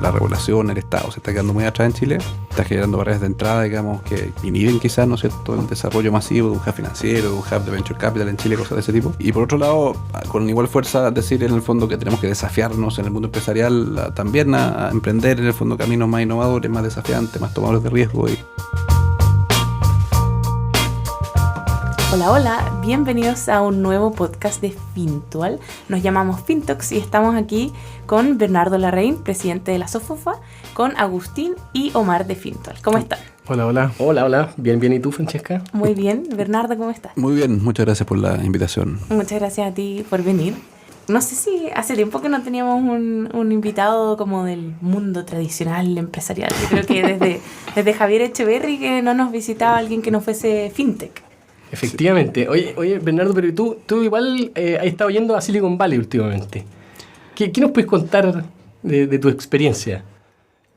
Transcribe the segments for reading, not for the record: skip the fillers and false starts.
la regulación, el Estado se está quedando muy atrás en Chile, está generando barreras de entrada, digamos, que inhiben quizás, ¿no es cierto?, el desarrollo masivo de un hub financiero, de un hub de venture capital en Chile, cosas de ese tipo. Y por otro lado, con igual fuerza decir en el fondo que tenemos que desafiarnos en el mundo empresarial también a emprender en el fondo caminos más innovadores, más desafiantes, más tomadores de riesgo. Hola, hola, bienvenidos a un nuevo podcast de Fintual. Nos llamamos Fintox y estamos aquí con Bernardo Larraín, presidente de la SOFOFA, con Agustín y Omar de Fintual. ¿Cómo están? Hola, hola. Hola. Bien, ¿y tú, Francesca? Muy bien. Bernardo, ¿cómo estás? Muy bien, muchas gracias por la invitación. Muchas gracias a ti por venir. No sé si hace tiempo que no teníamos un invitado como del mundo tradicional empresarial. Yo creo que desde Javier Echeverry que no nos visitaba alguien que no fuese fintech. Efectivamente. Oye, Bernardo, pero tú igual has estado yendo a Silicon Valley últimamente. ¿Qué nos puedes contar de tu experiencia?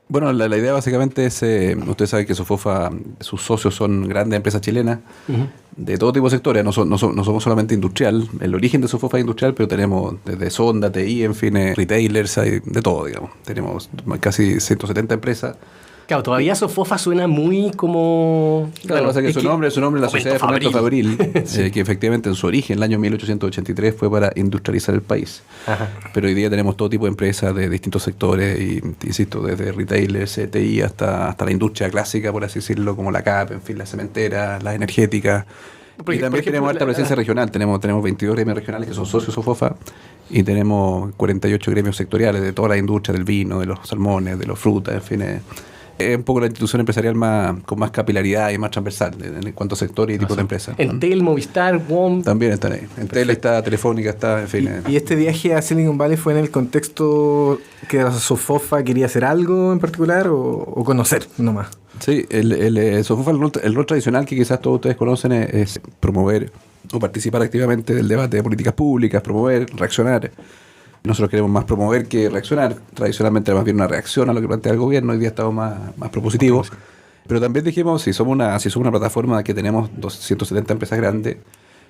Bueno, la idea básicamente es, ustedes saben que SOFOFA, sus socios son grandes empresas chilenas, de todo tipo de sectores, no somos solamente industrial, el origen de SOFOFA es industrial, pero tenemos desde Sonda, TI, en fin, retailers, hay de todo, digamos. Tenemos casi 170 empresas. Claro, todavía SOFOFA suena muy como... Claro, lo que pasa es que su nombre es la Sociedad de Fomento Fabril, sí. Que efectivamente en su origen, el año 1883, fue para industrializar el país. Ajá. Pero hoy día tenemos todo tipo de empresas de distintos sectores, y insisto, desde retailers, TI, hasta la industria clásica, por así decirlo, como la CAP, en fin, la cementera, las energéticas. Y también tenemos alta presencia regional, tenemos 22 gremios regionales que son socios SOFOFA, y tenemos 48 gremios sectoriales de toda la industria del vino, de los salmones, de las frutas, en fin. Es un poco la institución empresarial con más capilaridad y más transversal en cuanto a sector y tipo de empresa. Entel, Movistar, WOM. También están ahí. Entel está, Telefónica está, en fin. ¿Y este viaje a Silicon Valley fue en el contexto que la SOFOFA quería hacer algo en particular o conocer nomás? Sí, el SOFOFA, el rol tradicional que quizás todos ustedes conocen es promover o participar activamente del debate de políticas públicas, promover, reaccionar. Nosotros queremos más promover que reaccionar. Tradicionalmente era más bien una reacción a lo que plantea el gobierno. Hoy día estamos más propositivos. Pero también dijimos, si somos una plataforma que tenemos 270 empresas grandes,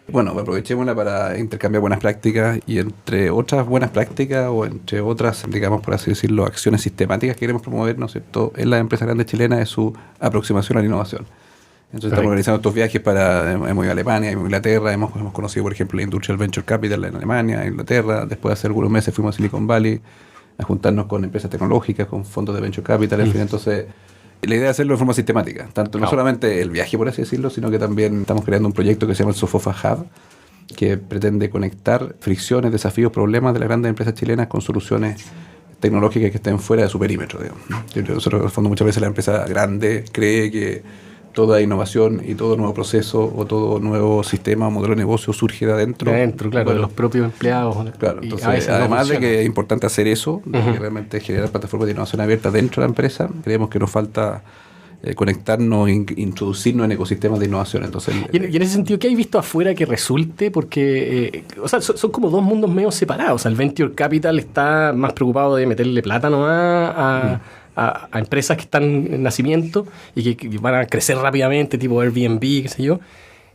bueno, aprovechémosla para intercambiar buenas prácticas, y entre otras buenas prácticas o entre otras, digamos, por así decirlo, acciones sistemáticas que queremos promover, ¿no es cierto?, en las empresas grandes chilenas es su aproximación a la innovación. Entonces estamos organizando estos viajes hemos ido a Alemania, hemos ido a Inglaterra, hemos conocido, por ejemplo, la Industrial Venture Capital en Alemania, en Inglaterra. Después de hace algunos meses fuimos a Silicon Valley a juntarnos con empresas tecnológicas, con fondos de Venture Capital, en fin. Entonces, la idea es hacerlo de forma sistemática. No solamente el viaje, por así decirlo, sino que también estamos creando un proyecto que se llama el SOFOFA Hub, que pretende conectar fricciones, desafíos, problemas de las grandes empresas chilenas con soluciones tecnológicas que estén fuera de su perímetro, digamos. Nosotros, en el fondo, muchas veces la empresa grande cree que toda innovación y todo nuevo proceso o todo nuevo sistema o modelo de negocio surge de adentro. Claro, de los propios empleados. Claro, entonces, además de que es importante hacer eso, de que realmente generar plataformas de innovación abierta dentro de la empresa, creemos que nos falta conectarnos, introducirnos en ecosistemas de innovación. Entonces, y en ese sentido, ¿qué hay visto afuera que resulte? Porque son como dos mundos medio separados. El Venture Capital está más preocupado de meterle plata nomás a empresas que están en nacimiento y que van a crecer rápidamente, tipo Airbnb, qué sé yo.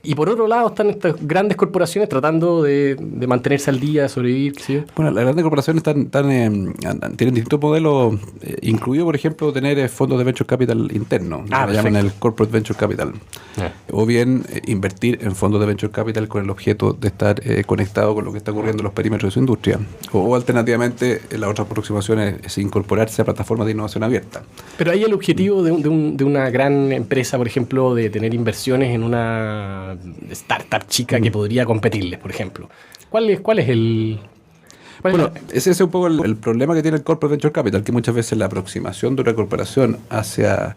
Y por otro lado están estas grandes corporaciones tratando de mantenerse al día, sobrevivir, qué sé yo. Bueno, las grandes corporaciones tienen distintos modelos, incluido, por ejemplo, tener fondos de Venture Capital internos, que llaman el Corporate Venture Capital. O bien invertir en fondos de Venture Capital con el objeto de estar conectado con lo que está ocurriendo en los perímetros de su industria. O alternativamente, la otra aproximación es incorporarse a plataformas de innovación abierta. Pero ahí el objetivo de una gran empresa, por ejemplo, de tener inversiones en una startup chica que podría competirles, por ejemplo. ¿Cuál es el...? Bueno, ese es un poco el problema que tiene el Corporate Venture Capital, que muchas veces la aproximación de una corporación hacia...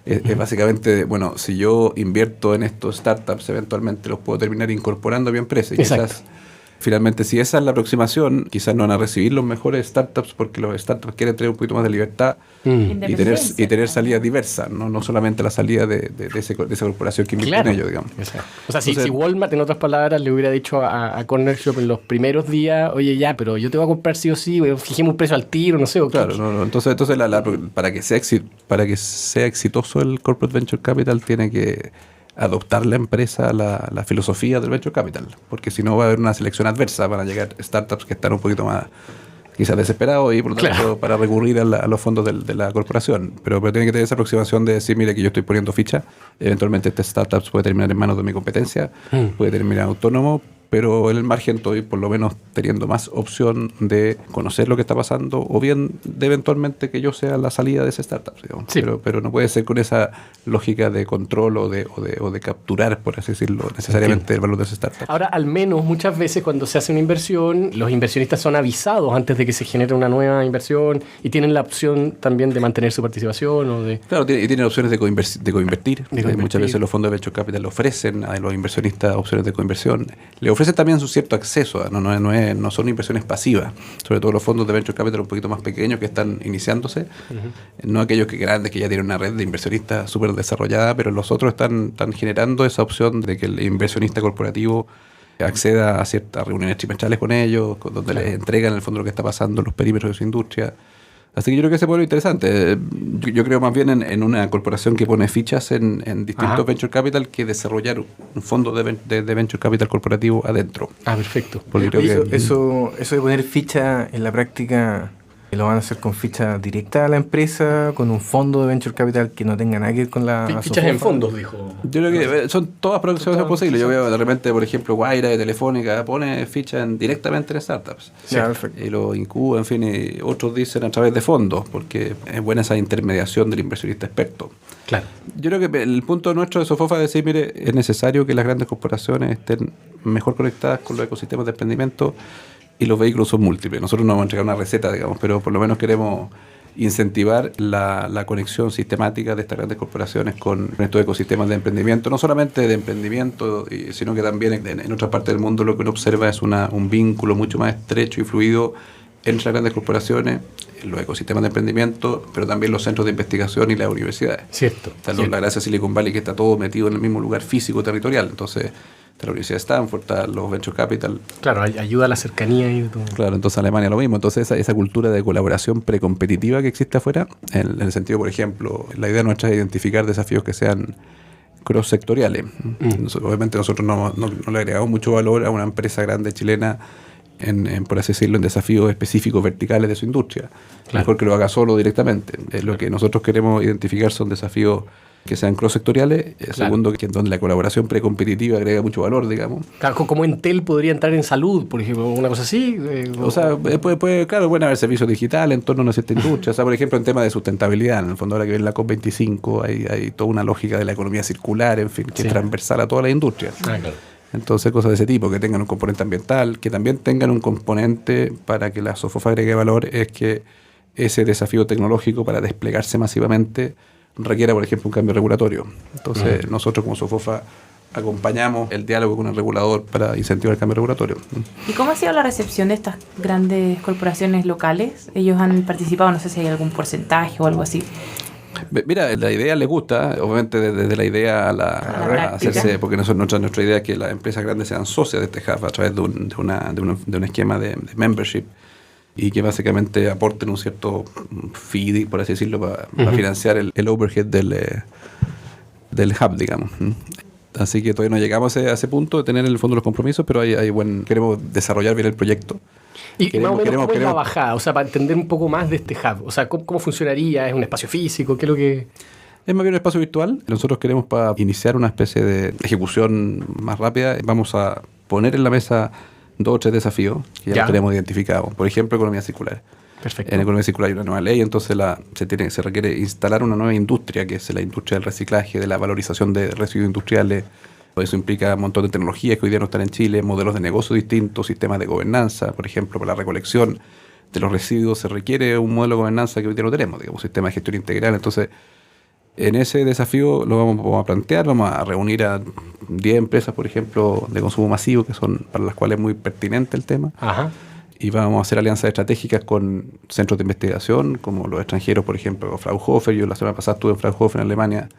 Es básicamente, bueno, si yo invierto en estos startups, eventualmente los puedo terminar incorporando a mi empresa. Y quizás, finalmente, si esa es la aproximación, quizás no van a recibir los mejores startups, porque los startups quieren tener un poquito más de libertad y tener salidas diversas, no solamente la salida de esa corporación que invierte en ello, digamos. Exacto. O sea, si Walmart, en otras palabras, le hubiera dicho a Corner Shop en los primeros días, oye, ya, pero yo te voy a comprar sí o sí, fijemos un precio al tiro, no sé. Claro, no. Entonces para que sea exitoso el Corporate Venture Capital, tiene que adoptar la empresa la filosofía del Venture Capital, porque si no va a haber una selección adversa, van a llegar startups que están un poquito más quizás desesperado y por lo tanto para recurrir a los fondos de la corporación. Pero tiene que tener esa aproximación de decir, mire que yo estoy poniendo ficha, eventualmente este startup puede terminar en manos de mi competencia, puede terminar autónomo, pero en el margen estoy por lo menos teniendo más opción de conocer lo que está pasando o bien de eventualmente que yo sea la salida de ese startup, digamos. Sí. Pero no puede ser con esa lógica de control o de capturar, por así decirlo, necesariamente el valor de ese startup. Ahora, al menos muchas veces cuando se hace una inversión, los inversionistas son avisados antes de que se genere una nueva inversión y tienen la opción también de mantener su participación o de... Claro, y tienen opciones de coinvertir. Muchas veces los fondos de Venture Capital le ofrecen a los inversionistas opciones de coinversión. Le ofrecen también su cierto acceso, no son inversiones pasivas, sobre todo los fondos de Venture Capital un poquito más pequeños que están iniciándose, no aquellos que grandes que ya tienen una red de inversionistas súper desarrollada, pero los otros están generando esa opción de que el inversionista corporativo acceda a ciertas reuniones trimestrales con ellos, donde les entregan en el fondo lo que está pasando en los perímetros de su industria. Así que yo creo que ese pueblo es interesante. Yo creo más bien en una corporación que pone fichas en distintos venture capital que desarrollar un fondo de venture capital corporativo adentro. Perfecto. Porque creo que Eso de poner ficha en la práctica, ¿lo van a hacer con ficha directa a la empresa, con un fondo de venture capital que no tenga nada que ver con la Fichas en SOFOFA? fondos, dijo. Yo creo que son todas aproximaciones posibles. Yo veo de repente, por ejemplo, Guaira de Telefónica pone ficha directamente en startups. Ya, perfecto. Y lo incuba, en fin, y otros dicen a través de fondos, porque es buena esa intermediación del inversionista experto. Claro. Yo creo que el punto nuestro de Sofofa es decir, mire, es necesario que las grandes corporaciones estén mejor conectadas con los ecosistemas de emprendimiento y los vehículos son múltiples. Nosotros no vamos a entregar una receta, digamos, pero por lo menos queremos incentivar la conexión sistemática de estas grandes corporaciones con estos ecosistemas de emprendimiento, no solamente de emprendimiento, sino que también en otras partes del mundo lo que uno observa es un vínculo mucho más estrecho y fluido entre las grandes corporaciones, los ecosistemas de emprendimiento, pero también los centros de investigación y las universidades. Cierto. Está la gracia Silicon Valley, que está todo metido en el mismo lugar físico territorial. Entonces, está la Universidad de Stanford, está los Venture Capital. Claro, ayuda a la cercanía y todo. Claro, entonces Alemania lo mismo. Entonces, esa cultura de colaboración precompetitiva que existe afuera, en el sentido, por ejemplo, la idea nuestra es identificar desafíos que sean cross-sectoriales. Obviamente nosotros no le agregamos mucho valor a una empresa grande chilena por así decirlo, en desafíos específicos verticales de su industria. Claro. Mejor que lo haga solo directamente. Lo que nosotros queremos identificar son desafíos que sean cross-sectoriales. Claro. Segundo, que donde la colaboración precompetitiva agrega mucho valor, digamos. Claro, como Entel podría entrar en salud, por ejemplo, una cosa así. O sea, pueden haber servicios digitales en torno a una cierta industria. O sea, por ejemplo, en temas de sustentabilidad, en el fondo ahora que ven la COP25, hay toda una lógica de la economía circular, en fin, que es transversal a toda la industria. Claro. Entonces, cosas de ese tipo, que tengan un componente ambiental, que también tengan un componente para que la Sofofa agregue valor, es que ese desafío tecnológico para desplegarse masivamente requiera, por ejemplo, un cambio regulatorio. Entonces, nosotros como Sofofa acompañamos el diálogo con el regulador para incentivar el cambio regulatorio. ¿Y cómo ha sido la recepción de estas grandes corporaciones locales? Ellos han participado, no sé si hay algún porcentaje o algo así. Mira, la idea les gusta, obviamente desde la idea a hacerse, porque nuestra idea es que las empresas grandes sean socias de este hub a través de un esquema de membership y que básicamente aporten un cierto fee, por así decirlo, para financiar el overhead del hub, digamos. Así que todavía no llegamos a ese punto de tener en el fondo los compromisos, pero queremos desarrollar bien el proyecto. Y más o menos cómo es la bajada, o sea, para entender un poco más de este hub, o sea, ¿cómo funcionaría? ¿Es un espacio físico? ¿Qué es lo que...? Es más bien un espacio virtual. Nosotros queremos, para iniciar una especie de ejecución más rápida, vamos a poner en la mesa 2 o 3 desafíos que ya los tenemos identificados. Por ejemplo, economía circular. Perfecto. En economía circular hay una nueva ley, entonces se requiere instalar una nueva industria, que es la industria del reciclaje, de la valorización de residuos industriales. Eso implica un montón de tecnologías que hoy día no están en Chile, modelos de negocio distintos, sistemas de gobernanza. Por ejemplo, para la recolección de los residuos se requiere un modelo de gobernanza que hoy día no tenemos, digamos, un sistema de gestión integral. Entonces, en ese desafío lo vamos a plantear, vamos a reunir a 10 empresas, por ejemplo, de consumo masivo, que son para las cuales es muy pertinente el tema. Ajá. Y vamos a hacer alianzas estratégicas con centros de investigación, como los extranjeros, por ejemplo, Fraunhofer. Yo la semana pasada estuve en Fraunhofer, en Alemania,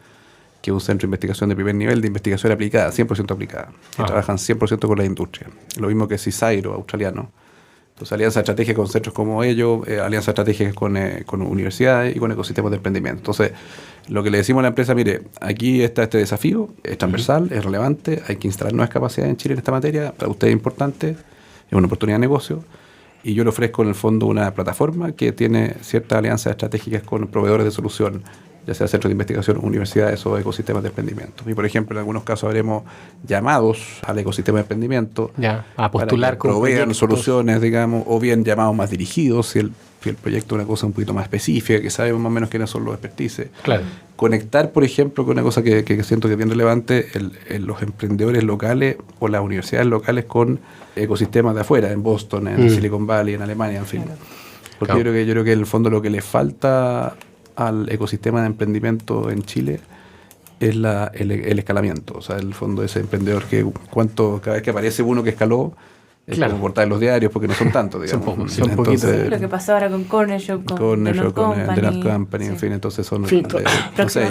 que es un centro de investigación de primer nivel, de investigación aplicada, 100% aplicada, que trabajan 100% con la industria. Lo mismo que CSIRO, australiano. Entonces, alianzas estratégicas con centros como ellos, alianzas estratégicas con universidades y con ecosistemas de emprendimiento. Entonces, lo que le decimos a la empresa, mire, aquí está este desafío, es transversal, es relevante, hay que instalar nuevas capacidades en Chile en esta materia, para usted es importante, es una oportunidad de negocio. y yo le ofrezco en el fondo una plataforma que tiene ciertas alianzas estratégicas con proveedores de solución, ya sea centros de investigación, universidades o ecosistemas de emprendimiento. Y por ejemplo, en algunos casos haremos llamados al ecosistema de emprendimiento a postular para que provean soluciones, digamos, o bien llamados más dirigidos, si el proyecto es una cosa un poquito más específica, que sabemos más o menos quiénes son los expertices. Claro. Conectar, por ejemplo, con una cosa que siento que es bien relevante, los emprendedores locales o las universidades locales con ecosistemas de afuera, en Boston, en Silicon Valley, en Alemania, en fin. Porque yo creo que en el fondo lo que le falta al ecosistema de emprendimiento en Chile es el escalamiento. O sea, el fondo ese emprendedor que cada vez que aparece uno que escaló, es como portar en los diarios porque no son tantos, digamos. Son poquitos. Lo que pasó ahora con Corner Shop, con The Not Company, en fin, entonces son... Fintual. No sé,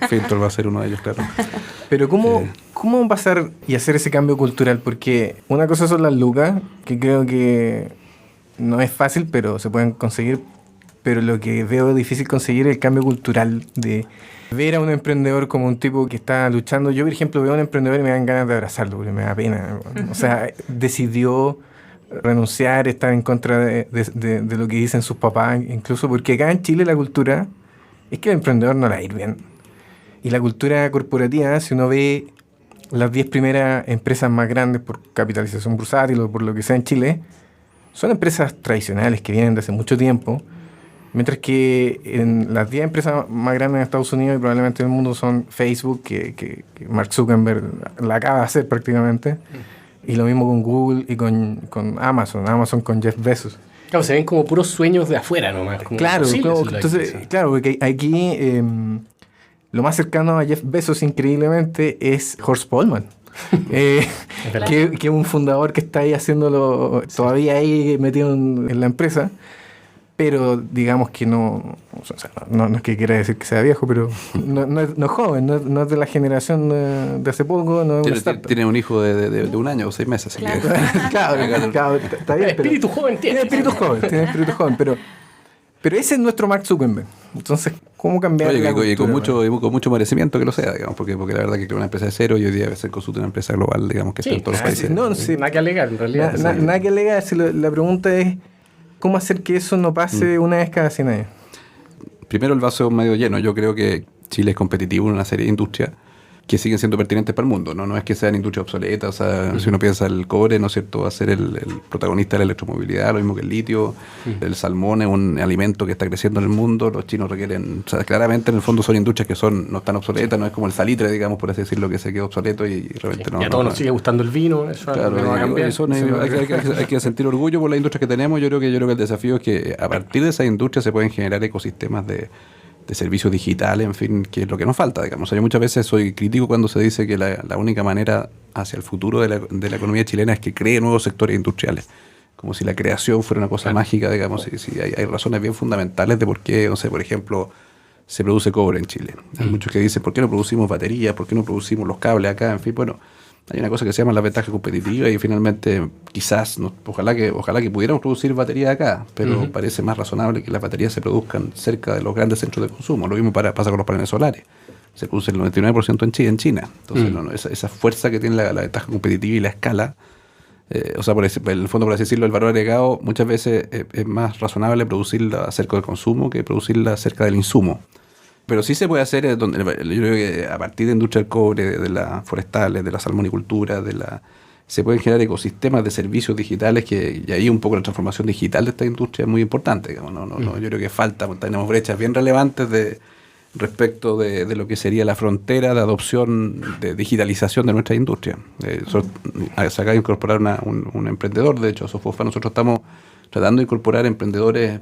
Fintual va a ser uno de ellos, claro. Pero ¿cómo pasar y hacer ese cambio cultural? Porque una cosa son las lucas, que creo que no es fácil, pero se pueden conseguir. Pero lo que veo difícil conseguir es el cambio cultural de ver a un emprendedor como un tipo que está luchando. Yo, por ejemplo, veo a un emprendedor y me dan ganas de abrazarlo, porque me da pena. O sea, decidió renunciar, estar en contra de lo que dicen sus papás, incluso porque acá en Chile la cultura es que el emprendedor no la va a ir bien. Y la cultura corporativa, si uno ve las 10 primeras empresas más grandes por capitalización bursátil o por lo que sea en Chile, son empresas tradicionales que vienen de hace mucho tiempo. Mientras que en las 10 empresas más grandes en Estados Unidos y probablemente en el mundo son Facebook, que Mark Zuckerberg la acaba de hacer prácticamente, y lo mismo con Google y con Amazon con Jeff Bezos. Claro, se ven como puros sueños de afuera nomás. Claro, porque aquí lo más cercano a Jeff Bezos, increíblemente, es Horst Polman. Que es un fundador que está ahí haciéndolo, todavía ahí metido en la empresa. Pero digamos que no es que quiera decir que sea viejo, pero no es joven, no es de la generación de hace poco. No tiene un hijo de 1 año o 6 meses. Así claro. Claro, está bien. Espíritu joven tiene. Tiene espíritu joven, pero ese es nuestro Mark Zuckerberg. Entonces, ¿cómo cambiar la cultura? Y con mucho merecimiento que lo sea, digamos, porque la verdad que creó una empresa de cero y hoy día se consulta una empresa global, digamos, que está en todos los países. Nada que alegar, en realidad. Nada que alegar. La pregunta es, ¿cómo hacer que eso no pase una vez cada 100 años? Primero, el vaso medio lleno. Yo creo que Chile es competitivo en una serie de industrias que siguen siendo pertinentes para el mundo. No es que sean industrias obsoletas. O sea, si uno piensa el cobre, ¿no es cierto?, va a ser el protagonista de la electromovilidad, lo mismo que el litio. El salmón es un alimento que está creciendo en el mundo. Los chinos requieren... O sea, claramente, en el fondo son industrias que no están obsoletas. No es como el salitre, digamos, por así decirlo, que se quedó obsoleto y realmente no. Y a todos nos sigue gustando el vino. Eso claro, no va a cambiar. Hay que sentir orgullo por las industrias que tenemos. Yo creo que el desafío es que a partir de esas industrias se pueden generar ecosistemas de servicios digitales, en fin, que es lo que nos falta, digamos. O sea, yo muchas veces soy crítico cuando se dice que la única manera hacia el futuro de la economía chilena es que cree nuevos sectores industriales. Como si la creación fuera una cosa mágica, digamos. Si hay razones bien fundamentales de por qué, no sé, por ejemplo, se produce cobre en Chile. Hay muchos que dicen, ¿por qué no producimos baterías? ¿Por qué no producimos los cables acá? En fin, bueno, hay una cosa que se llama la ventaja competitiva y finalmente quizás, ojalá que pudiéramos producir baterías acá, pero parece más razonable que las baterías se produzcan cerca de los grandes centros de consumo. Lo mismo pasa con los paneles solares. Se produce el 99% en China. Entonces, esa fuerza que tiene la ventaja competitiva y la escala, o sea, en el fondo, por así decirlo, el valor agregado muchas veces es más razonable producirla cerca del consumo que producirla cerca del insumo. Pero sí se puede hacer, yo creo que a partir de industria del cobre, de las forestales, de la salmonicultura, se pueden generar ecosistemas de servicios digitales y ahí un poco la transformación digital de esta industria es muy importante. Digamos, yo creo que tenemos brechas bien relevantes respecto de lo que sería la frontera de adopción, de digitalización de nuestra industria. Se acaba de incorporar un emprendedor, de hecho, Sofofa, nosotros estamos tratando de incorporar emprendedores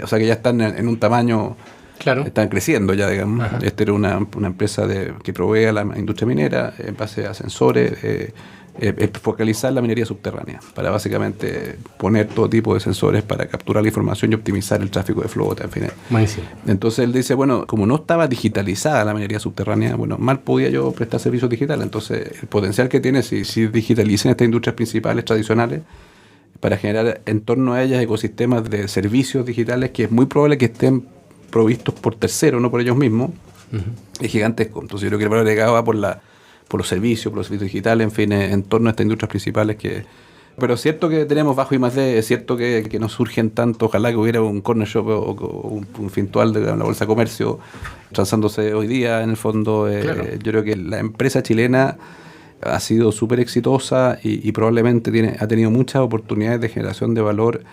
o sea, que ya están en un tamaño... Claro. Están creciendo ya, digamos. Esta era una empresa que provee a la industria minera en base a sensores, focalizar la minería subterránea para básicamente poner todo tipo de sensores para capturar la información y optimizar el tráfico de flota, en fin. Buenísimo. Entonces él dice, bueno, como no estaba digitalizada la minería subterránea, bueno, mal podía yo prestar servicios digitales. Entonces el potencial que tiene si digitalicen estas industrias principales tradicionales para generar en torno a ellas ecosistemas de servicios digitales que es muy probable que estén provistos por terceros, no por ellos mismos, es gigantesco. Entonces yo creo que el valor agregado va por los servicios digitales, en fin, en torno a estas industrias principales que Pero es cierto que tenemos bajo I+D, es cierto que no surgen tanto, ojalá que hubiera un corner shop o un fintual de la bolsa de comercio transándose hoy día, en el fondo. Claro. Yo creo que la empresa chilena ha sido súper exitosa y probablemente ha tenido muchas oportunidades de generación de valor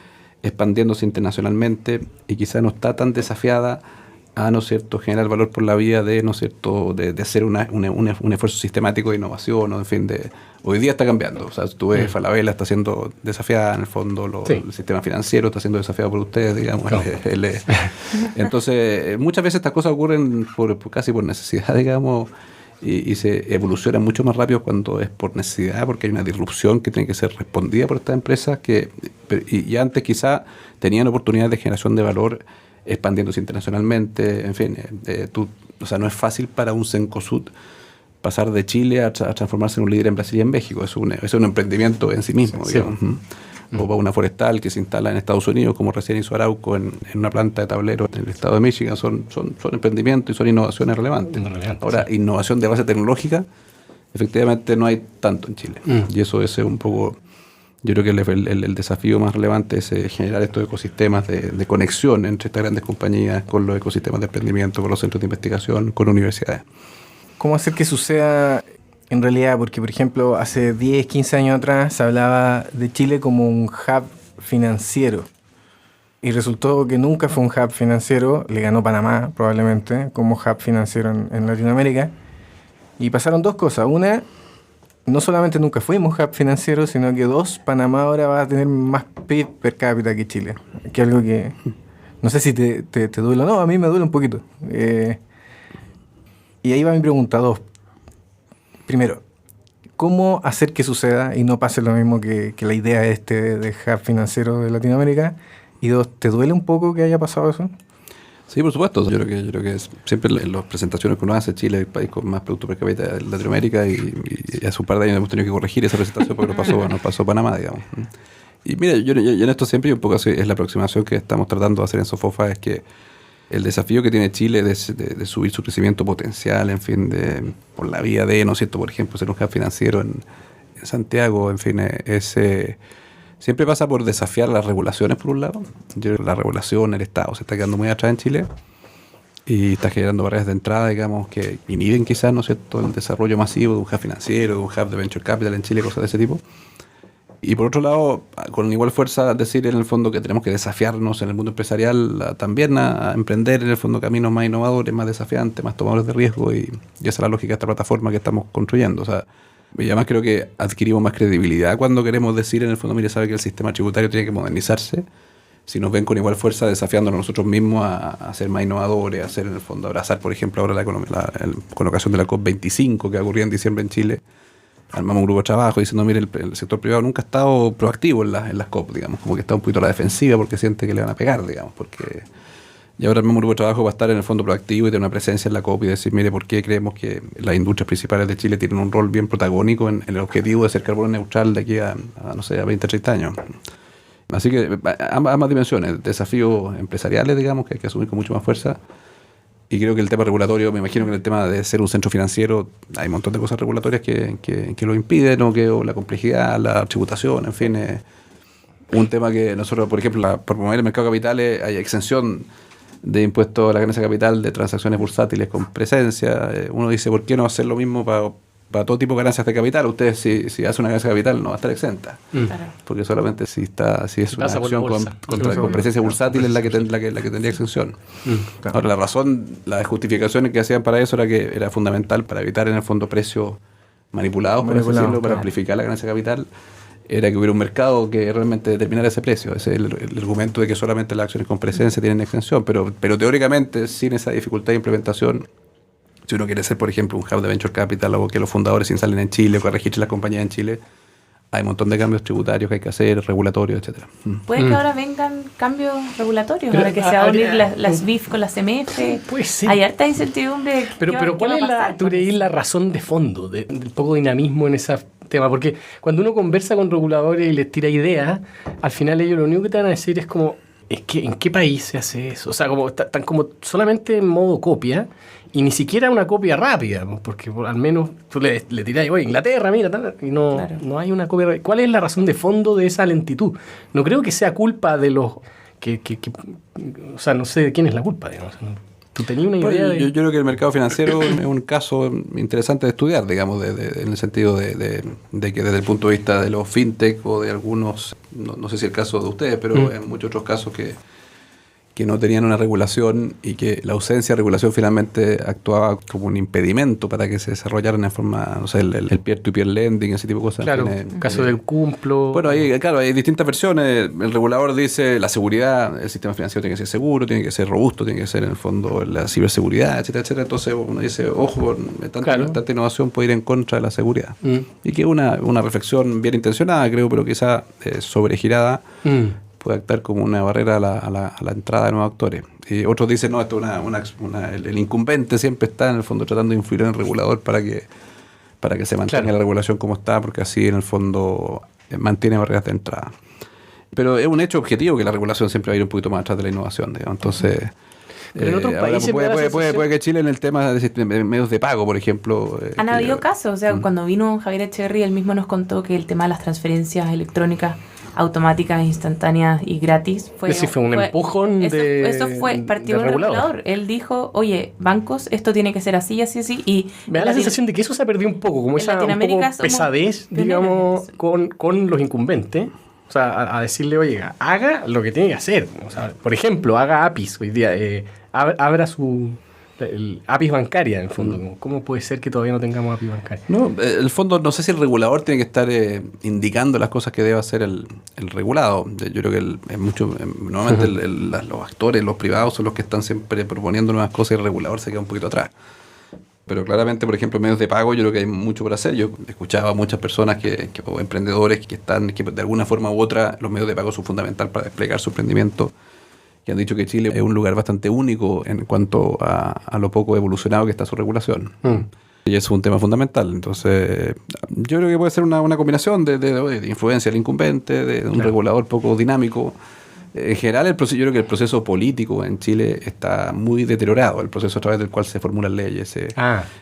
expandiéndose internacionalmente y quizá no está tan desafiada a, ¿no es cierto?, generar valor por la vía de, ¿no es cierto?, de hacer un esfuerzo sistemático de innovación, o en fin, hoy día está cambiando. O sea, tú ves, Falabella está siendo desafiada, en el fondo, el sistema financiero está siendo desafiado por ustedes, digamos. Claro. Entonces, muchas veces estas cosas ocurren casi por necesidad, digamos, y se evolucionan mucho más rápido cuando es por necesidad, porque hay una disrupción que tiene que ser respondida por estas empresas y antes quizá tenían oportunidades de generación de valor expandiéndose internacionalmente, en fin, o sea, no es fácil para un Cencosud pasar de Chile a transformarse en un líder en Brasil y en México. Es un emprendimiento en sí mismo, Sí. digamos. O para una forestal que se instala en Estados Unidos, como recién hizo Arauco en una planta de tablero en el estado de Michigan, son emprendimientos y son innovaciones relevantes. Ahora, innovación de base tecnológica, efectivamente no hay tanto en Chile. Y eso es un poco... Yo creo que el desafío más relevante es generar estos ecosistemas de conexión entre estas grandes compañías con los ecosistemas de emprendimiento, con los centros de investigación, con universidades. ¿Cómo hacer que suceda en realidad? Porque, por ejemplo, hace 10, 15 años atrás se hablaba de Chile como un hub financiero. Y resultó que nunca fue un hub financiero. Le ganó Panamá, probablemente, como hub financiero en Latinoamérica. Y pasaron dos cosas. Una... No solamente nunca fuimos hub financiero, sino que dos, Panamá ahora va a tener más PIB per cápita que Chile. Que algo que... No sé si te duele o no, a mí me duele un poquito. Y ahí va mi pregunta, dos. Primero, ¿cómo hacer que suceda y no pase lo mismo que la idea de hub financiero de Latinoamérica? Y dos, ¿te duele un poco que haya pasado eso? Sí, por supuesto. Yo creo que siempre en las presentaciones que uno hace, Chile es el país con más producto per cápita de Latinoamérica y hace un par de años hemos tenido que corregir esa presentación porque nos pasó Panamá, digamos. Y mira, yo en esto siempre, y un poco así es la aproximación que estamos tratando de hacer en Sofofa, es que el desafío que tiene Chile de subir su crecimiento potencial, en fin, por la vía ¿no es cierto?, por ejemplo, ser un hub financiero en Santiago, en fin, siempre pasa por desafiar las regulaciones, por un lado. La regulación, el Estado se está quedando muy atrás en Chile y está generando barreras de entrada, digamos, que inhiben quizás, ¿no es cierto?, el desarrollo masivo de un hub financiero, de un hub de venture capital en Chile, cosas de ese tipo. Y por otro lado, con igual fuerza, decir en el fondo que tenemos que desafiarnos en el mundo empresarial también a emprender en el fondo caminos más innovadores, más desafiantes, más tomadores de riesgo y esa es la lógica de esta plataforma que estamos construyendo. O sea, y además creo que adquirimos más credibilidad cuando queremos decir en el fondo, mire, sabe que el sistema tributario tiene que modernizarse. Si nos ven con igual fuerza desafiándonos nosotros mismos a ser más innovadores, a hacer en el fondo, abrazar, por ejemplo, ahora con ocasión de la COP25 que ocurría en diciembre en Chile, armamos un grupo de trabajo diciendo, mire, el sector privado nunca ha estado proactivo en las COP, digamos, como que está un poquito a la defensiva porque siente que le van a pegar, digamos, y ahora armamos un grupo de trabajo para estar en el fondo proactivo y tener una presencia en la COP y decir, mire, ¿por qué creemos que las industrias principales de Chile tienen un rol bien protagónico en el objetivo de ser carbono neutral de aquí a no sé, a 20, 30 años? Así que ambas dimensiones, desafíos empresariales, digamos, que hay que asumir con mucho más fuerza. Y creo que el tema regulatorio, me imagino que en el tema de ser un centro financiero hay un montón de cosas regulatorias que lo impiden, ¿no? O la complejidad, la tributación, en fin. Un tema que nosotros, por ejemplo, por promover el mercado de capitales, hay exención de impuestos a la ganancia de capital de transacciones bursátiles con presencia. Uno dice, ¿por qué no hacer lo mismo para todo tipo de ganancias de capital? Ustedes, si hace una ganancia de capital, no va a estar exenta. Claro. Porque solamente si es una acción con presencia bursátil es la que tendría exención. Claro. Ahora, las justificaciones que hacían para eso era que era fundamental para evitar en el fondo precios manipulados, por así decirlo, para amplificar la ganancia de capital, era que hubiera un mercado que realmente determinara ese precio. Ese es el argumento de que solamente las acciones con presencia tienen exención, pero teóricamente, sin esa dificultad de implementación, si uno quiere ser, por ejemplo, un hub de venture capital o que los fundadores se instalen en Chile o que registren las compañías en Chile, hay un montón de cambios tributarios que hay que hacer, regulatorios, etcétera. ¿Puede que ahora vengan cambios regulatorios? Pero, ahora que se va a unir la SBIF con la CMF. Puede ser. Hay harta incertidumbre. Pero ¿cuál es la razón de fondo del poco dinamismo en ese tema? Porque cuando uno conversa con reguladores y les tira ideas, al final ellos lo único que te van a decir es como, es que ¿en qué país se hace eso? O sea, como están como solamente en modo copia Y ni siquiera una copia rápida, pues, porque al menos tú le tirás, oye, Inglaterra, mira, y no, Claro. no hay una copia rápida. ¿Cuál es la razón de fondo de esa lentitud? No creo que sea culpa de los... o sea, no sé de quién es la culpa, digamos. ¿Tú tenías una idea de...? Yo creo que el mercado financiero es un caso interesante de estudiar, digamos, en el sentido de que desde el punto de vista de los fintech o de algunos, no sé si el caso de ustedes, pero en muchos otros casos que no tenían una regulación y que la ausencia de regulación finalmente actuaba como un impedimento para que se desarrollaran en forma, no sé, el peer-to-peer lending, ese tipo de cosas. Claro, caso del cumplo. Bueno, claro, hay distintas versiones. El regulador dice la seguridad, el sistema financiero tiene que ser seguro, tiene que ser robusto, tiene que ser en el fondo la ciberseguridad, etcétera, etcétera. Entonces uno dice, ojo, tanta innovación puede ir en contra de la seguridad. Y que una reflexión bien intencionada, creo, pero quizá sobregirada, puede actuar como una barrera a la entrada de nuevos actores. Y otros dicen, no, esto el incumbente siempre está en el fondo tratando de influir en el regulador para que se mantenga la regulación como está, porque así en el fondo mantiene barreras de entrada. Pero es un hecho objetivo que la regulación siempre va a ir un poquito más atrás de la innovación, digamos. Entonces, pero en otros países puede que Chile en el tema de medios de pago, por ejemplo... Han habido casos, o sea, cuando vino Javier Echeverría, él mismo nos contó que el tema de las transferencias electrónicas automáticas, instantáneas y gratis fue un empujón eso fue partido del regulador. Él dijo, oye, bancos, esto tiene que ser así, así, así. Y me da la sensación de que eso se ha perdido un poco, como esa un poco pesadez, digamos, con los incumbentes. O sea, a decirle, oye, haga lo que tiene que hacer. O sea, por ejemplo, haga APIs hoy día, abra el APIs bancaria, en el fondo. ¿Cómo puede ser que todavía no tengamos APIs bancaria? No, el fondo, no sé si el regulador tiene que estar indicando las cosas que debe hacer el regulado. Yo creo que normalmente los actores, los privados, son los que están siempre proponiendo nuevas cosas y el regulador se queda un poquito atrás. Pero claramente, por ejemplo, en medios de pago yo creo que hay mucho por hacer. Yo escuchaba a muchas personas o emprendedores que de alguna forma u otra los medios de pago son fundamentales para desplegar su emprendimiento, que han dicho que Chile es un lugar bastante único en cuanto a lo poco evolucionado que está su regulación. Y eso es un tema fundamental. Entonces, yo creo que puede ser una combinación de influencia del incumbente, de un regulador poco dinámico. En general, yo creo que el proceso político en Chile está muy deteriorado, el proceso a través del cual se formulan leyes. O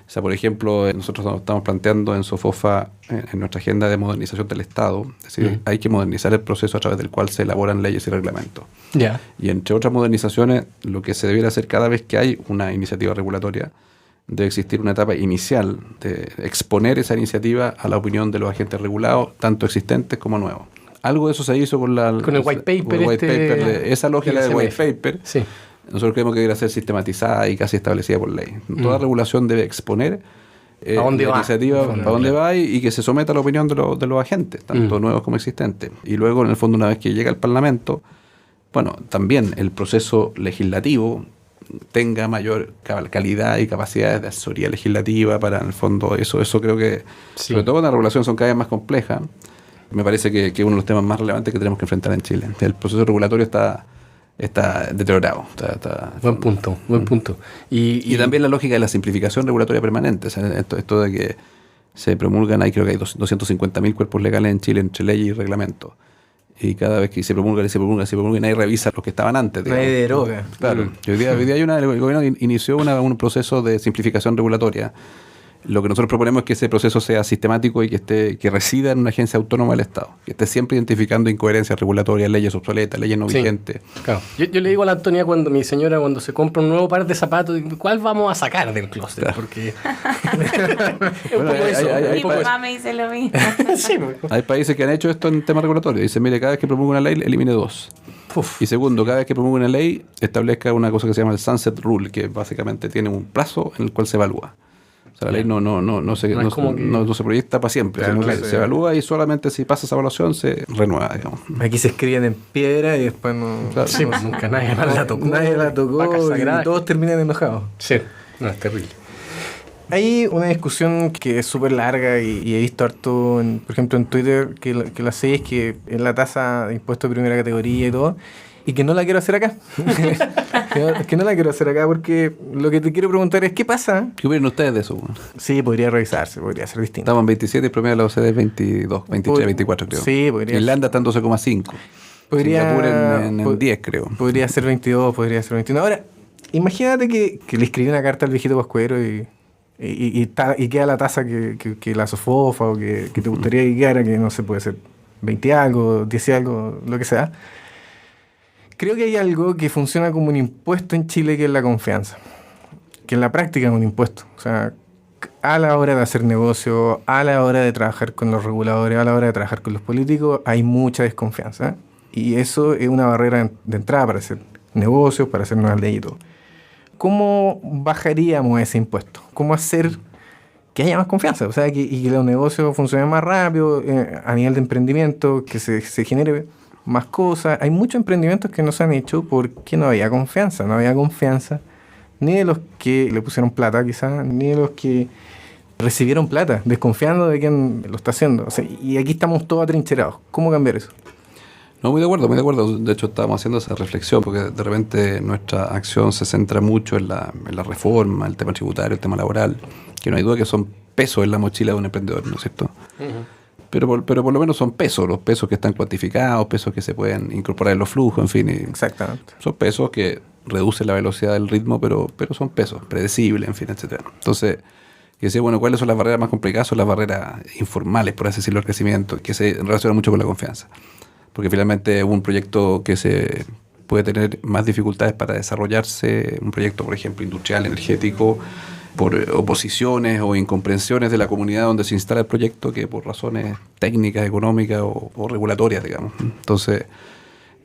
sea, por ejemplo, nosotros estamos planteando en SOFOFA, en nuestra agenda de modernización del Estado, es decir, hay que modernizar el proceso a través del cual se elaboran leyes y reglamentos. Y entre otras modernizaciones, lo que se debiera hacer cada vez que hay una iniciativa regulatoria, debe existir una etapa inicial de exponer esa iniciativa a la opinión de los agentes regulados, tanto existentes como nuevos. Algo de eso se hizo con el white paper. Esa lógica del white paper, nosotros creemos que debería ser sistematizada y casi establecida por ley. Toda regulación debe exponer la iniciativa, para dónde va y que se someta a la opinión de los agentes, tanto nuevos como existentes. Y luego, en el fondo, una vez que llega al Parlamento, bueno, también el proceso legislativo tenga mayor calidad y capacidades de asesoría legislativa para, en el fondo, eso creo que, sobre todo cuando las regulaciones son cada vez más complejas, me parece que es uno de los temas más relevantes que tenemos que enfrentar en Chile. El proceso regulatorio está deteriorado. Buen punto. Y también la lógica de la simplificación regulatoria permanente. O sea, esto de que se promulgan, creo que hay 250.000 cuerpos legales en Chile entre ley y reglamento. Y cada vez que se promulgan, nadie revisa los que estaban antes. Nadie deroga. Claro. Y hoy día el gobierno inició un proceso de simplificación regulatoria. Lo que nosotros proponemos es que ese proceso sea sistemático y que resida en una agencia autónoma del Estado, que esté siempre identificando incoherencias regulatorias, leyes obsoletas, leyes no vigentes. Claro. Yo le digo a la Antonia, mi señora, cuando se compra un nuevo par de zapatos, ¿cuál vamos a sacar del closet? Claro. Porque mi mamá me dice lo mismo. Hay países que han hecho esto en temas regulatorios. Dicen, mire, cada vez que promulga una ley, elimine 2. Y segundo, cada vez que promulga una ley, establezca una cosa que se llama el Sunset Rule, que básicamente tiene un plazo en el cual se evalúa. O sea, la ley no se proyecta para siempre, claro, sino que se evalúa y solamente si pasa esa evaluación se renueva, digamos. Aquí se escriben en piedra y después no... Claro. Sí, pues nunca nadie la tocó. Nadie la tocó y todos terminan enojados. Sí, no, es terrible. Hay una discusión que es súper larga y he visto harto, por ejemplo, en Twitter, que la sé es que es la tasa de impuesto de primera categoría y todo, y que no la quiero hacer acá. que no la quiero hacer acá porque lo que te quiero preguntar es ¿qué pasa? ¿Qué opinan ustedes de eso? Bueno? Sí, podría revisarse, podría ser distinto. Estamos en 27 y el promedio de la OCDE es 22, 23, 24 creo. Sí, podría Irlanda está en 12,5. Singapur en 10 creo. Podría ser 22, podría ser 21. Ahora, Imagínate que le escribí una carta al viejito Pascuero y queda la tasa que la SOFOFA o que te gustaría que quedara, que no sé, puede ser 20 y algo, 10 y algo, lo que sea. Creo que hay algo que funciona como un impuesto en Chile, que es la confianza. Que en la práctica es un impuesto. O sea, a la hora de hacer negocio, a la hora de trabajar con los reguladores, a la hora de trabajar con los políticos, hay mucha desconfianza. Y eso es una barrera de entrada para hacer negocios, para hacer nuevas leyes y todo. ¿Cómo bajaríamos ese impuesto? ¿Cómo hacer que haya más confianza? O sea, y que los negocios funcionen más rápido, a nivel de emprendimiento, que se genere más cosas. Hay muchos emprendimientos que no se han hecho porque no había confianza. No había confianza ni de los que le pusieron plata, quizás, ni de los que recibieron plata, desconfiando de quién lo está haciendo. O sea, y aquí estamos todos atrincherados. ¿Cómo cambiar eso? No, muy de acuerdo, muy de acuerdo. De hecho, estábamos haciendo esa reflexión porque de repente nuestra acción se centra mucho en la reforma, el tema tributario, el tema laboral, que no hay duda que son pesos en la mochila de un emprendedor, ¿no es cierto? Uh-huh. Pero por lo menos son pesos, los pesos que están cuantificados, pesos que se pueden incorporar en los flujos, en fin. Exactamente. Son pesos que reducen la velocidad del ritmo, pero son pesos, predecibles, en fin, etcétera. Entonces, que sé, bueno, ¿cuáles son las barreras más complicadas? Son las barreras informales, por así decirlo, al crecimiento, que se relacionan mucho con la confianza. Porque finalmente un proyecto que se puede tener más dificultades para desarrollarse, un proyecto, por ejemplo, industrial, energético, por oposiciones o incomprensiones de la comunidad donde se instala el proyecto, que por razones técnicas, económicas o regulatorias, digamos. Entonces,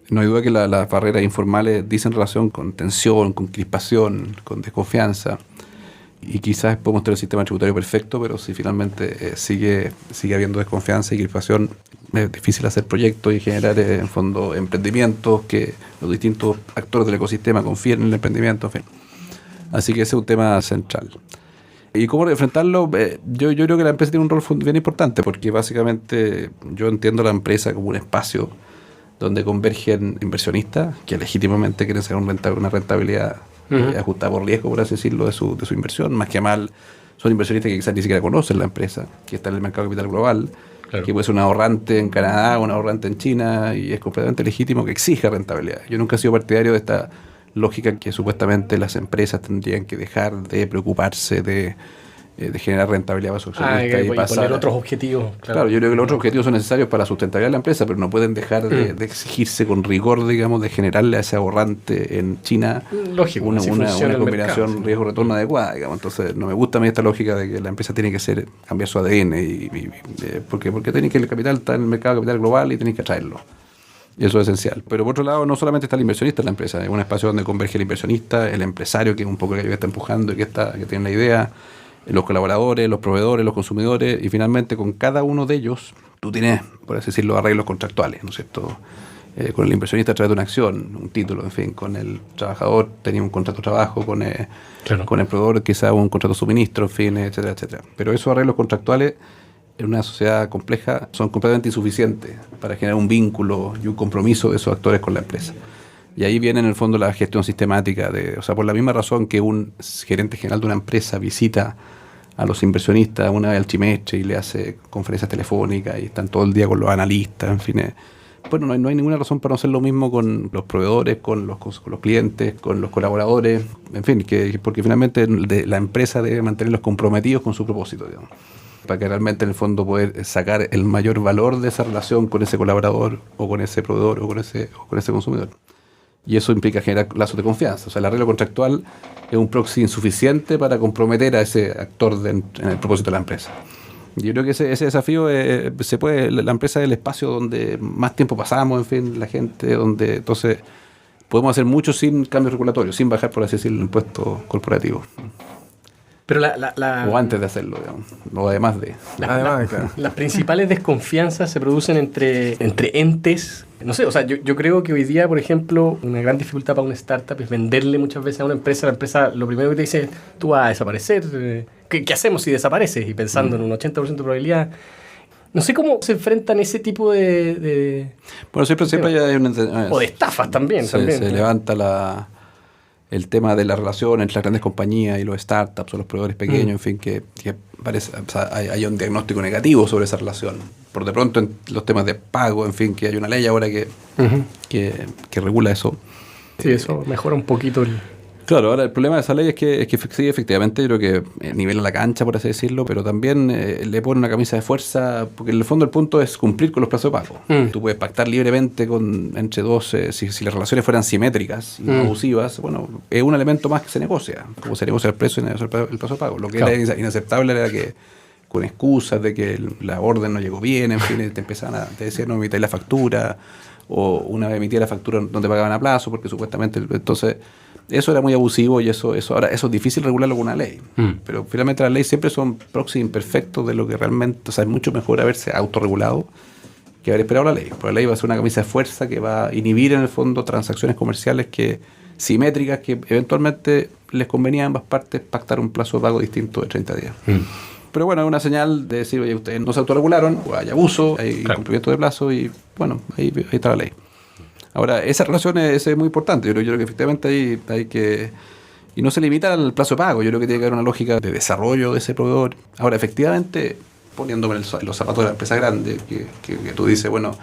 no hay duda que las barreras informales dicen relación con tensión, con crispación, con desconfianza. Y quizás podemos tener el sistema tributario perfecto, pero si finalmente sigue habiendo desconfianza y crispación, es difícil hacer proyectos y generar, en fondo, emprendimientos, que los distintos actores del ecosistema confíen en el emprendimiento, en fin. Así que ese es un tema central. ¿Y cómo enfrentarlo? Yo creo que la empresa tiene un rol bien importante, porque básicamente yo entiendo la empresa como un espacio donde convergen inversionistas que legítimamente quieren sacar una rentabilidad ajustada por riesgo, por así decirlo, de su inversión. Más que mal, son inversionistas que quizás ni siquiera conocen la empresa, que está en el mercado de capital global, claro, que puede ser un ahorrante en Canadá, un ahorrante en China, y es completamente legítimo que exija rentabilidad. Yo nunca he sido partidario de esta lógica que supuestamente las empresas tendrían que dejar de preocuparse de generar rentabilidad para sus accionistas y pasar poner otros objetivos. Claro, yo creo que los otros objetivos son necesarios para la sustentabilidad de la empresa, pero no pueden dejar de exigirse con rigor, digamos, de generarle a ese ahorrante en China una combinación riesgo-retorno adecuada, digamos. Entonces, no me gusta a mí esta lógica de que la empresa tiene que cambiar su ADN, porque tiene que el capital está en el mercado de capital global y tiene que atraerlo. Y eso es esencial. Pero por otro lado, no solamente está el inversionista en la empresa, es un espacio donde converge el inversionista, el empresario, que es un poco el que está empujando y que tiene la idea, los colaboradores, los proveedores, los consumidores, y finalmente con cada uno de ellos tú tienes, por así decirlo, arreglos contractuales, ¿no es cierto? Con el inversionista a través de una acción, un título, en fin, con el trabajador tenía un contrato de trabajo, con el proveedor quizá un contrato de suministro, en fin, etcétera, etcétera. Pero esos arreglos contractuales en una sociedad compleja son completamente insuficientes para generar un vínculo y un compromiso de esos actores con la empresa. Y ahí viene en el fondo la gestión sistemática, o sea, por la misma razón que un gerente general de una empresa visita a los inversionistas una vez al trimestre y le hace conferencias telefónicas y están todo el día con los analistas, en fin. Bueno, no hay ninguna razón para no hacer lo mismo con los proveedores, con los clientes, con los colaboradores, en fin, porque finalmente la empresa debe mantenerlos comprometidos con su propósito, digamos, para que realmente en el fondo poder sacar el mayor valor de esa relación con ese colaborador o con ese proveedor o con ese consumidor. Y eso implica generar lazos de confianza. O sea, el arreglo contractual es un proxy insuficiente para comprometer a ese actor en el propósito de la empresa. Yo creo que ese desafío la empresa es el espacio donde más tiempo pasamos, en fin, la gente, donde entonces podemos hacer mucho sin cambios regulatorios, sin bajar, por así decirlo, el impuesto corporativo. Pero o antes de hacerlo, digamos, o además de. Claro. Las principales desconfianzas se producen entre entes. No sé, o sea, yo creo que hoy día, por ejemplo, una gran dificultad para una startup es venderle muchas veces a una empresa. La empresa lo primero que te dice es, tú vas a desaparecer. ¿Qué hacemos si desapareces? Y pensando en un 80% de probabilidad. No sé cómo se enfrentan ese tipo de bueno, siempre hay o de estafas también. Se levanta el tema de la relación entre las grandes compañías y los startups o los proveedores pequeños, en fin, que parece, o sea, hay un diagnóstico negativo sobre esa relación. Por de pronto en los temas de pago, en fin, que hay una ley ahora que regula eso. Sí, eso mejora un poquito Claro, ahora el problema de esa ley es que sí, efectivamente, yo creo que nivela la cancha, por así decirlo, pero también le pone una camisa de fuerza, porque en el fondo el punto es cumplir con los plazos de pago. Tú puedes pactar libremente entre dos, si las relaciones fueran simétricas y no abusivas, bueno, es un elemento más que se negocia, como se negocia el precio y el plazo de pago. Lo que era inaceptable era que con excusas de que la orden no llegó bien, en fin, te decían no emitir la factura, o una vez emitía la factura no te pagaban a plazo, porque supuestamente, entonces, eso era muy abusivo y eso es difícil regularlo con una ley. Pero finalmente las leyes siempre son proxy imperfectos de lo que realmente, o sea, es mucho mejor haberse autorregulado que haber esperado la ley. Porque la ley va a ser una camisa de fuerza que va a inhibir en el fondo transacciones comerciales simétricas que eventualmente les convenía a ambas partes pactar un plazo de pago distinto de 30 días. Pero bueno, es una señal de decir, oye, ustedes no se autorregularon, o hay abuso, hay incumplimiento de plazo y bueno, ahí está la ley. Ahora, esa relación es muy importante. Yo creo que efectivamente hay que... Y no se limita al plazo de pago. Yo creo que tiene que haber una lógica de desarrollo de ese proveedor. Ahora, efectivamente, poniéndome en los zapatos de la empresa grande, que tú dices, bueno,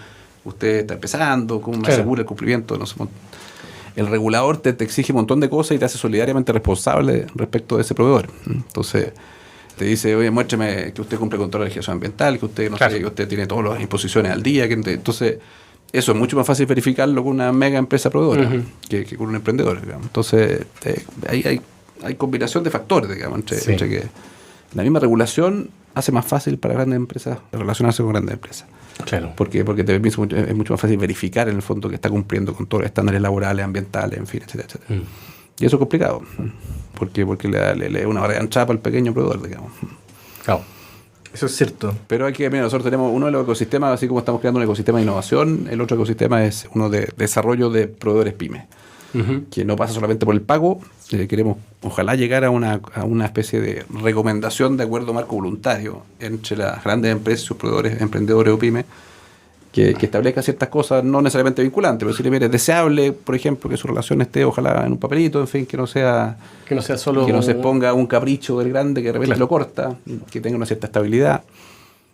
usted está empezando, ¿cómo me asegura el cumplimiento? No sé, el regulador te exige un montón de cosas y te hace solidariamente responsable respecto de ese proveedor. Entonces, te dice, oye, muéstrame que usted cumple con toda la legislación ambiental, que usted, no sé, que usted tiene todas las imposiciones al día. Entonces... Eso es mucho más fácil verificarlo con una mega empresa proveedora que con un emprendedor, digamos. Entonces, hay combinación de factores, digamos, entre que la misma regulación hace más fácil para grandes empresas relacionarse con grandes empresas. Claro. Porque te permite es mucho más fácil verificar en el fondo que está cumpliendo con todos los estándares laborales, ambientales, en fin, etcétera, etcétera. Y eso es complicado, porque le da una barrera anchada para el pequeño proveedor, digamos. Claro. Eso es cierto. Pero nosotros tenemos uno de los ecosistemas, así como estamos creando un ecosistema de innovación, el otro ecosistema es uno de desarrollo de proveedores pymes, que no pasa solamente por el pago. Queremos, ojalá, llegar a una especie de recomendación de acuerdo marco voluntario entre las grandes empresas, sus proveedores, emprendedores o pymes, que establezca ciertas cosas, no necesariamente vinculantes, pero si es deseable, por ejemplo, que su relación esté, ojalá, en un papelito, en fin, que no sea solo... Que no se ponga un capricho del grande que de repente lo corta, que tenga una cierta estabilidad,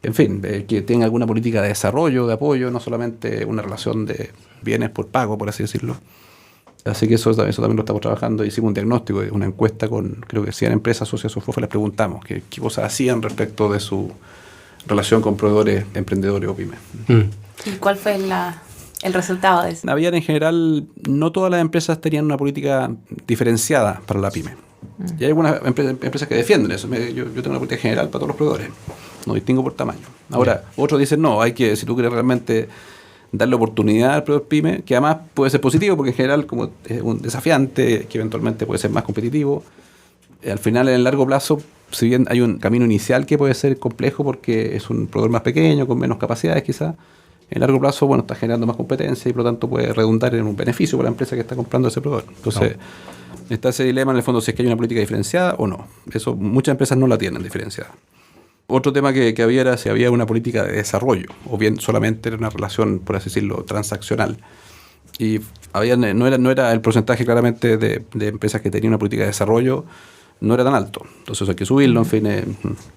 en fin, que tenga alguna política de desarrollo, de apoyo, no solamente una relación de bienes por pago, por así decirlo. Así que eso también lo estamos trabajando. Hicimos un diagnóstico, una encuesta con, creo que 100 empresas socias Sofofa, les preguntamos qué cosas hacían respecto de su relación con proveedores, emprendedores o pymes. ¿Y cuál fue el resultado de eso? Habían en general, no todas las empresas tenían una política diferenciada para la pyme. Y hay algunas empresas que defienden eso. Yo tengo una política general para todos los proveedores. No distingo por tamaño. Ahora, otros dicen, no, si tú quieres realmente darle oportunidad al proveedor pyme, que además puede ser positivo, porque en general, como es un desafiante, que eventualmente puede ser más competitivo, al final, en el largo plazo, si bien hay un camino inicial que puede ser complejo porque es un proveedor más pequeño, con menos capacidades quizás, en largo plazo, bueno, está generando más competencia y por lo tanto puede redundar en un beneficio para la empresa que está comprando ese proveedor. Entonces, está ese dilema en el fondo si es que hay una política diferenciada o no. Eso muchas empresas no la tienen diferenciada. Otro tema que había era si había una política de desarrollo o bien solamente era una relación, por así decirlo, transaccional. Y no era el porcentaje claramente de empresas que tenían una política de desarrollo, no era tan alto. Entonces hay que subirlo, en fin,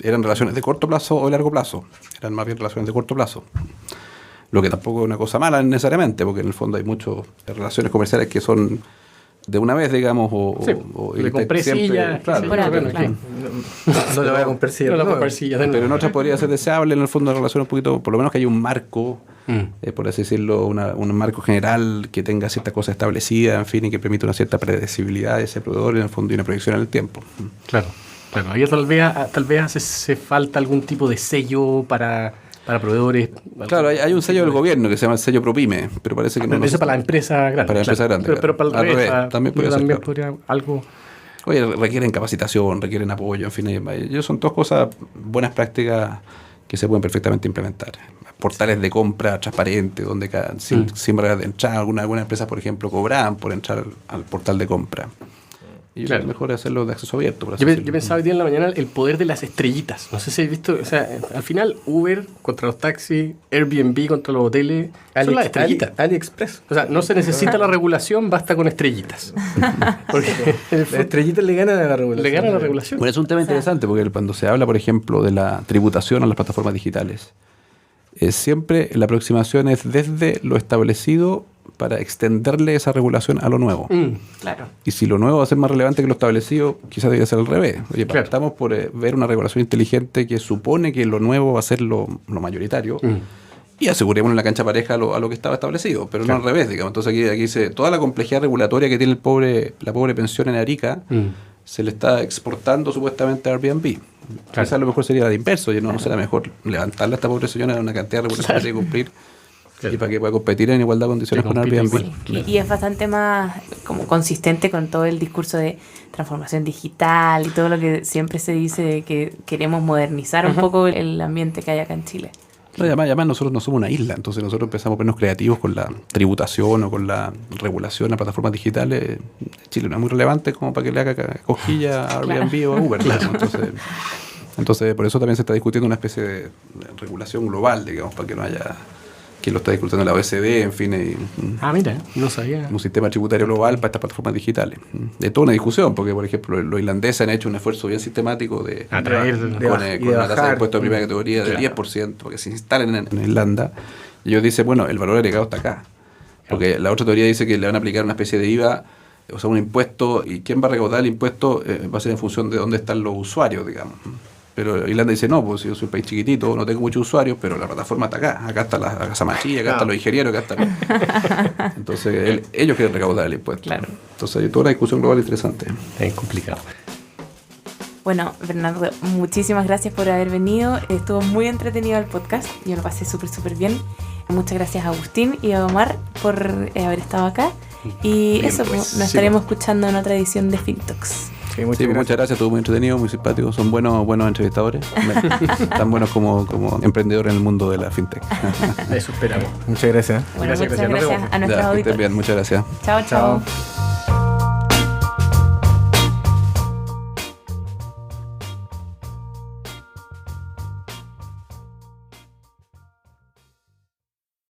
eran relaciones de corto plazo o de largo plazo. Eran más bien relaciones de corto plazo. Lo que tampoco es una cosa mala necesariamente, porque en el fondo hay muchas relaciones comerciales que son de una vez, digamos, le compré silla, claro. No le voy a comprar silla. Pero en otras podría ser deseable, en el fondo, de relación un poquito, por lo menos que haya un marco, por así decirlo, un marco general que tenga ciertas cosas establecidas, en fin, y que permita una cierta predecibilidad de ese proveedor, en el fondo, y una proyección en el tiempo. Claro. Ahí tal vez hace falta algún tipo de sello para proveedores. Claro, hay un sello del gobierno que se llama el sello ProPyme, pero parece que no. Eso para la empresa grande. Para la empresa grande. Pero para el revés, también podría algo. Oye, requieren capacitación, requieren apoyo, en fin, son todas cosas, buenas prácticas que se pueden perfectamente implementar. Portales de compra transparentes, donde sin barreras de entrada, algunas empresas, por ejemplo, cobran por entrar al portal de compra. Y claro, mejor hacerlo de acceso abierto. Yo pensaba hoy día en la mañana el poder de las estrellitas. No sé si has visto, o sea, al final Uber contra los taxis, Airbnb contra los hoteles, son las estrellitas. AliExpress. O sea, no se necesita la regulación, basta con estrellitas. Porque las estrellitas le ganan a la regulación. Bueno, es un tema interesante porque cuando se habla, por ejemplo, de la tributación a las plataformas digitales, siempre la aproximación es desde lo establecido para extenderle esa regulación a lo nuevo. Claro. Y si lo nuevo va a ser más relevante que lo establecido, quizás debería ser al revés. Oye, Claro. estamos por ver una regulación inteligente que supone que lo nuevo va a ser lo mayoritario y asegurémonos la cancha pareja a lo que estaba establecido, pero no al revés, digamos. Entonces aquí dice, toda la complejidad regulatoria que tiene la pobre pensión en Arica se le está exportando supuestamente a Airbnb. Quizás a lo mejor sería la de inverso, y no será mejor levantarle a esta pobre señora una cantidad de regulaciones que cumplir. Y para que pueda competir en igualdad de condiciones Que con compita Airbnb. igual. Y es bastante más como consistente con todo el discurso de transformación digital y todo lo que siempre se dice de que queremos modernizar un poco el ambiente que hay acá en Chile. No, y además nosotros no somos una isla, entonces nosotros empezamos a ponernos creativos con la tributación o con la regulación a plataformas digitales. Chile no es muy relevante como para que le haga cosquilla a Airbnb o a Uber. Digamos. Entonces, por eso también se está discutiendo una especie de regulación global, digamos, para que no haya... que lo está discutiendo la OECD, en fin, Mira, no sabía. un sistema tributario global para estas plataformas digitales. De toda una discusión, porque por ejemplo los irlandeses han hecho un esfuerzo bien sistemático de Atraer con una tasa de impuestos de primera categoría del 10%, porque se instalen en Irlanda. Y ellos dicen, bueno, el valor agregado está acá. Porque la otra teoría dice que le van a aplicar una especie de IVA, o sea, un impuesto, y quién va a recaudar el impuesto va a ser en función de dónde están los usuarios, digamos. Pero Irlanda dice, no, pues yo soy un país chiquitito, no tengo muchos usuarios, pero la plataforma está acá. Acá está la Casa Machilla, acá están los ingenieros, acá están... Entonces, ellos quieren recaudar el impuesto. Claro. Entonces, hay toda una discusión global interesante. Es complicado. Bueno, Bernardo, muchísimas gracias por haber venido. Estuvo muy entretenido el podcast. Yo lo pasé súper bien. Muchas gracias a Agustín y a Omar por haber estado acá. Y Bien, eso, pues, nos estaremos escuchando en otra edición de FinTalks. Sí, muchas Sí, gracias. muchas gracias, estuvo muy entretenido, muy simpático. Son buenos entrevistadores. Tan buenos como emprendedores en el mundo de la fintech. Eso esperamos. Muchas gracias. Bueno, Gracias, muchas gracias. Nos gracias vemos. a nuestros Ya, que estén auditores. bien, muchas gracias. Chao, chao. Chao.